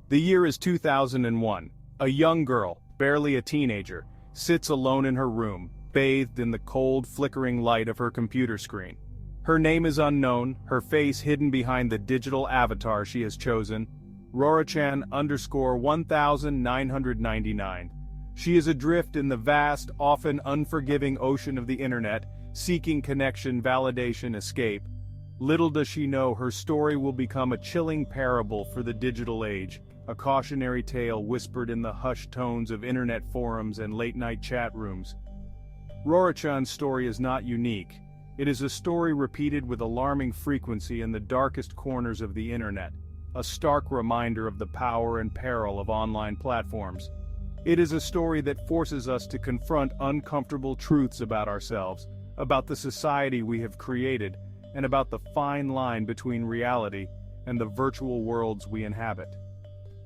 The year is 2001. A young girl, barely a teenager, sits alone in her room, bathed in the cold, flickering light of her computer screen. Her name is unknown, her face hidden behind the digital avatar she has chosen, Rorochan_1999. She is adrift in the vast, often unforgiving ocean of the internet, seeking connection, validation, escape. Little does she know her story will become a chilling parable for the digital age, a cautionary tale whispered in the hushed tones of internet forums and late-night chat rooms. Rorochan's story is not unique. It is a story repeated with alarming frequency in the darkest corners of the internet, a stark reminder of the power and peril of online platforms. It is a story that forces us to confront uncomfortable truths about ourselves, about the society we have created, and about the fine line between reality and the virtual worlds we inhabit.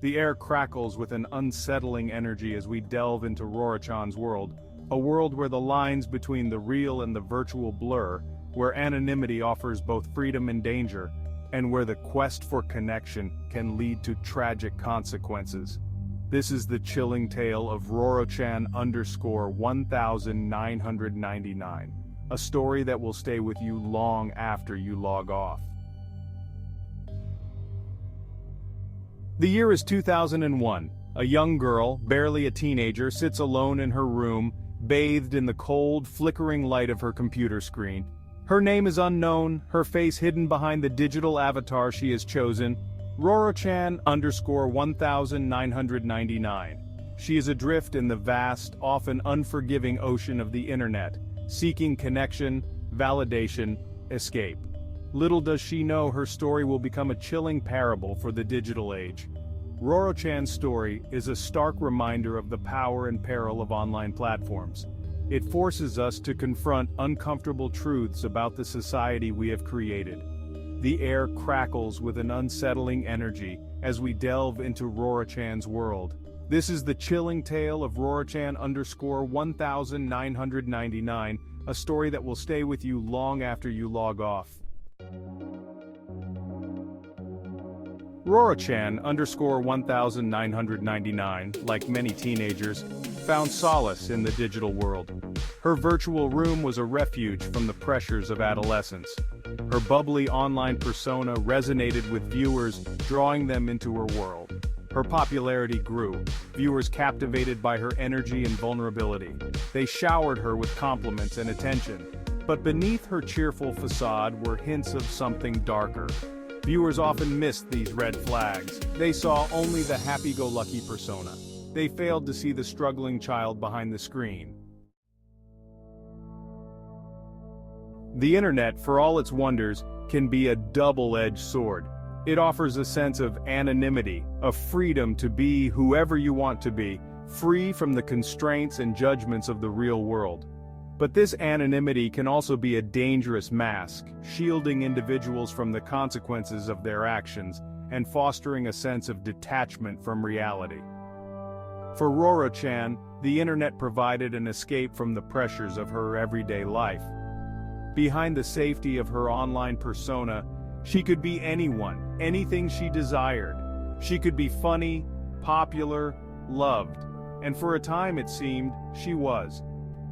The air crackles with an unsettling energy as we delve into Rorochan's world, a world where the lines between the real and the virtual blur, where anonymity offers both freedom and danger, and where the quest for connection can lead to tragic consequences. This is the chilling tale of Rorochan_1999, a story that will stay with you long after you log off. The year is 2001. A young girl, barely a teenager, sits alone in her room, bathed in the cold, flickering light of her computer screen. Her name is unknown, her face hidden behind the digital avatar she has chosen, Rorochan_1999. She is adrift in the vast, often unforgiving ocean of the internet, seeking connection, validation, escape. Little does she know her story will become a chilling parable for the digital age. Rorochan's story is a stark reminder of the power and peril of online platforms. It forces us to confront uncomfortable truths about the society we have created. The air crackles with an unsettling energy as we delve into Rorochan's world. This is the chilling tale of Rorochan_1999, a story that will stay with you long after you log off. Rorochan_1999, like many teenagers, found solace in the digital world. Her virtual room was a refuge from the pressures of adolescence. Her bubbly online persona resonated with viewers, drawing them into her world. Her popularity grew, viewers captivated by her energy and vulnerability. They showered her with compliments and attention. But beneath her cheerful facade were hints of something darker. Viewers often missed these red flags. They saw only the happy-go-lucky persona. They failed to see the struggling child behind the screen. The internet, for all its wonders, can be a double-edged sword. It offers a sense of anonymity, of freedom to be whoever you want to be, free from the constraints and judgments of the real world. But this anonymity can also be a dangerous mask, shielding individuals from the consequences of their actions and fostering a sense of detachment from reality. For Rorochan, the internet provided an escape from the pressures of her everyday life. Behind the safety of her online persona, she could be anyone, anything she desired. She could be funny, popular, loved, and for a time it seemed she was.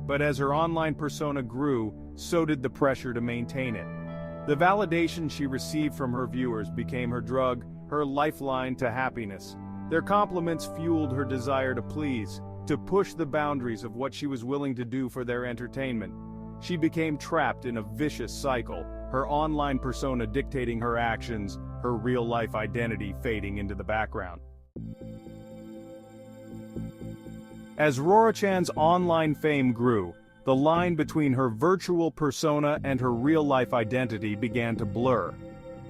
But as her online persona grew, so did the pressure to maintain it. The validation she received from her viewers became her drug, her lifeline to happiness. Their compliments fueled her desire to please, to push the boundaries of what she was willing to do for their entertainment. She became trapped in a vicious cycle, her online persona dictating her actions, her real-life identity fading into the background. As Rorochan's online fame grew, the line between her virtual persona and her real-life identity began to blur.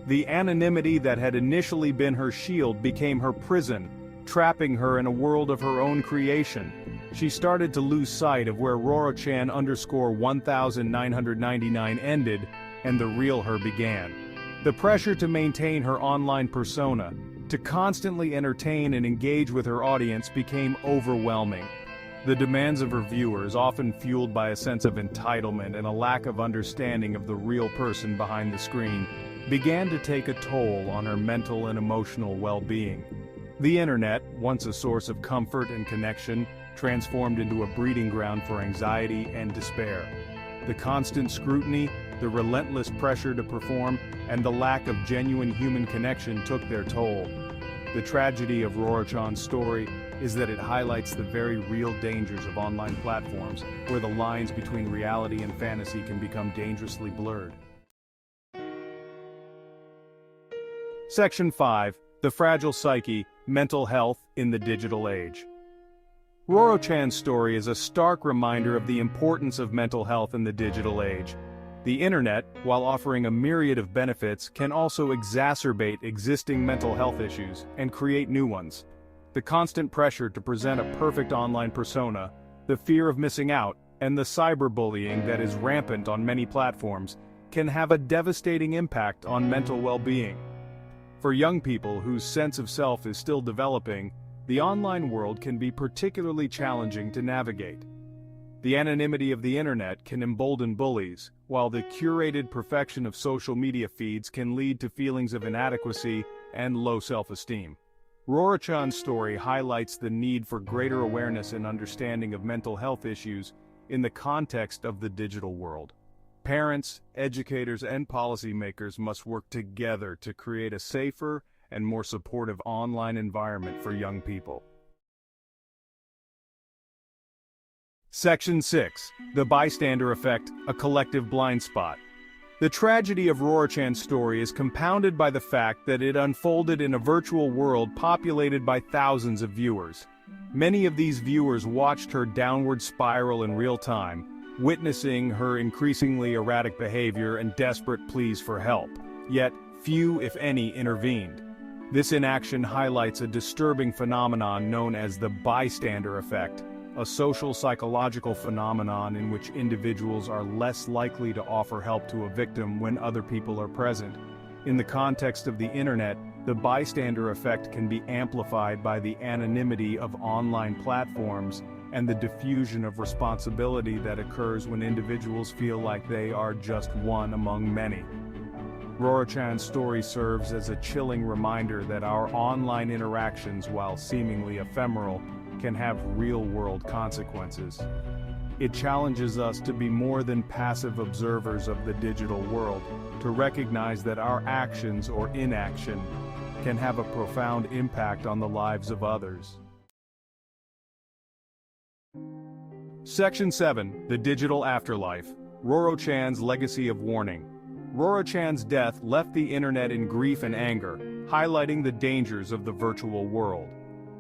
The anonymity that had initially been her shield became her prison, trapping her in a world of her own creation. She started to lose sight of where Rorochan_1999 ended and the real her began. The pressure to maintain her online persona, to constantly entertain and engage with her audience, became overwhelming. The demands of her viewers, often fueled by a sense of entitlement and a lack of understanding of the real person behind the screen, began to take a toll on her mental and emotional well-being. The internet, once a source of comfort and connection, transformed into a breeding ground for anxiety and despair. The constant scrutiny, the relentless pressure to perform, and the lack of genuine human connection took their toll. The tragedy of Rorochan's story is that it highlights the very real dangers of online platforms, where the lines between reality and fantasy can become dangerously blurred. Section 5. The Fragile Psyche, Mental Health in the Digital Age. Rorochan's story is a stark reminder of the importance of mental health in the digital age. The internet, while offering a myriad of benefits, can also exacerbate existing mental health issues and create new ones. The constant pressure to present a perfect online persona, the fear of missing out, and the cyberbullying that is rampant on many platforms can have a devastating impact on mental well-being. For young people whose sense of self is still developing, the online world can be particularly challenging to navigate. The anonymity of the internet can embolden bullies, while the curated perfection of social media feeds can lead to feelings of inadequacy and low self-esteem. Rorochan's story highlights the need for greater awareness and understanding of mental health issues in the context of the digital world. Parents, educators, and policymakers must work together to create a safer and more supportive online environment for young people. Section 6. The Bystander Effect, a Collective Blind Spot. The tragedy of Rorochan's story is compounded by the fact that it unfolded in a virtual world populated by thousands of viewers. Many of these viewers watched her downward spiral in real time, witnessing her increasingly erratic behavior and desperate pleas for help. Yet, few, if any, intervened. This inaction highlights a disturbing phenomenon known as the bystander effect, a social psychological phenomenon in which individuals are less likely to offer help to a victim when other people are present. In the context of the internet, the bystander effect can be amplified by the anonymity of online platforms and the diffusion of responsibility that occurs when individuals feel like they are just one among many. Rorochan's story serves as a chilling reminder that our online interactions, while seemingly ephemeral, can have real-world consequences. It challenges us to be more than passive observers of the digital world, to recognize that our actions or inaction can have a profound impact on the lives of others. Section 7. The Digital Afterlife. Rorochan's Legacy of Warning. Rorochan's death left the internet in grief and anger, highlighting the dangers of the virtual world.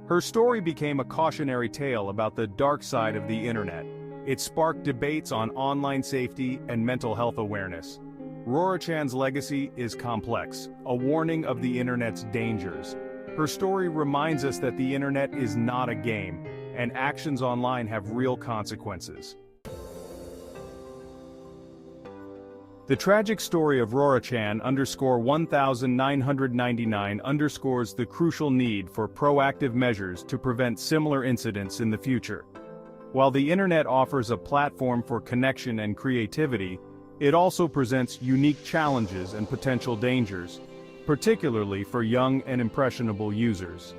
Her story became a cautionary tale about the dark side of the internet. It sparked debates on online safety and mental health awareness. Rorochan's legacy is complex, a warning of the internet's dangers. Her story reminds us that the internet is not a game, and actions online have real consequences. The tragic story of Rorochan _1999 underscores the crucial need for proactive measures to prevent similar incidents in the future. While the internet offers a platform for connection and creativity, it also presents unique challenges and potential dangers, particularly for young and impressionable users.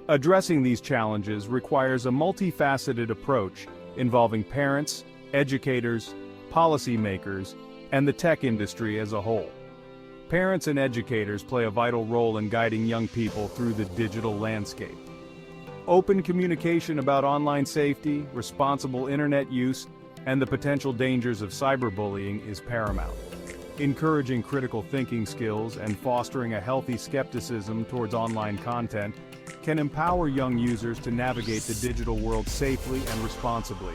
Addressing these challenges requires a multifaceted approach involving parents, educators, policymakers, and the tech industry as a whole. Parents and educators play a vital role in guiding young people through the digital landscape. Open communication about online safety, responsible internet use, and the potential dangers of cyberbullying is paramount. Encouraging critical thinking skills and fostering a healthy skepticism towards online content can empower young users to navigate the digital world safely and responsibly.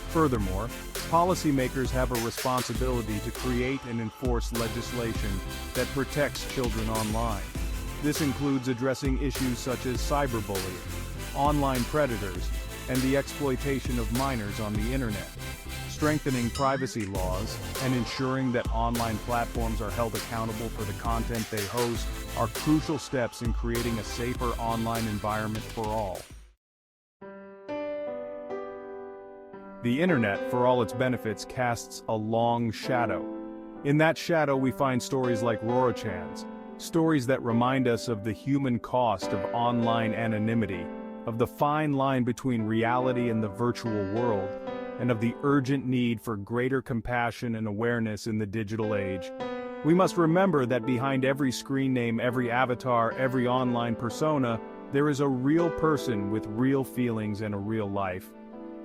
Furthermore, policymakers have a responsibility to create and enforce legislation that protects children online. This includes addressing issues such as cyberbullying, online predators, and the exploitation of minors on the internet. Strengthening privacy laws and ensuring that online platforms are held accountable for the content they host are crucial steps in creating a safer online environment for all. The internet, for all its benefits, casts a long shadow. In that shadow we find stories like Rorochan's, Stories that remind us of the human cost of online anonymity, of the fine line between reality and the virtual world, and of the urgent need for greater compassion and awareness in the digital age. We must remember that behind every screen name, every avatar, every online persona, there is a real person with real feelings and a real life.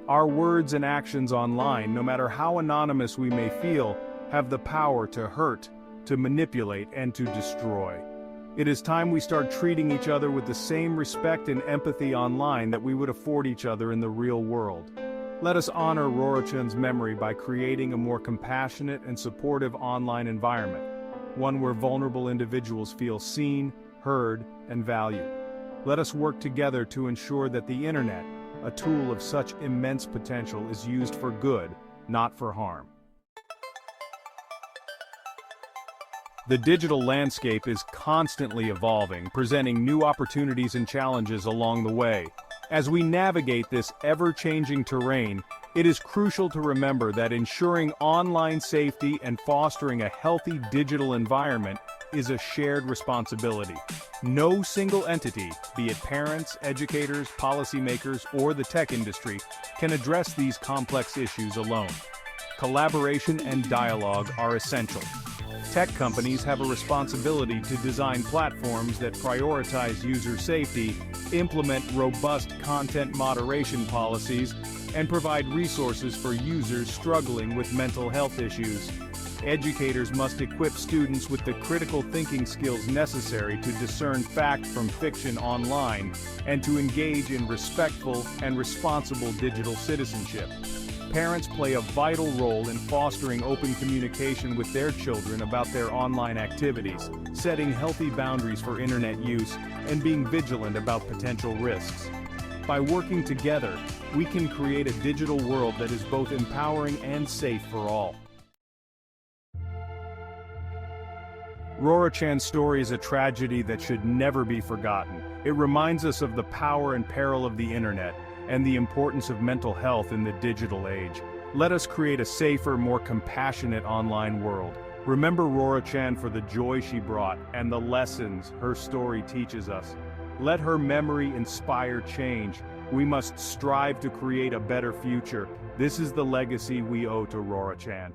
Our words and actions online, no matter how anonymous we may feel, have the power to hurt, to manipulate, and to destroy. It is time we start treating each other with the same respect and empathy online that we would afford each other in the real world. Let us honor Rorochan's memory by creating a more compassionate and supportive online environment, one where vulnerable individuals feel seen, heard, and valued. Let us work together to ensure that the internet, a tool of such immense potential, is used for good, not for harm. The digital landscape is constantly evolving, presenting new opportunities and challenges along the way. As we navigate this ever-changing terrain, it is crucial to remember that ensuring online safety and fostering a healthy digital environment is a shared responsibility. No single entity, be it parents, educators, policymakers, or the tech industry, can address these complex issues alone. Collaboration and dialogue are essential. Tech companies have a responsibility to design platforms that prioritize user safety, implement robust content moderation policies, and provide resources for users struggling with mental health issues. Educators must equip students with the critical thinking skills necessary to discern fact from fiction online and to engage in respectful and responsible digital citizenship. Parents play a vital role in fostering open communication with their children about their online activities, setting healthy boundaries for internet use, and being vigilant about potential risks. By working together, we can create a digital world that is both empowering and safe for all. Rorochan's story is a tragedy that should never be forgotten. It reminds us of the power and peril of the internet, and the importance of mental health in the digital age. Let us create a safer, more compassionate online world. Remember Rorochan for the joy she brought and the lessons her story teaches us. Let her memory inspire change. We must strive to create a better future. This is the legacy we owe to Rorochan.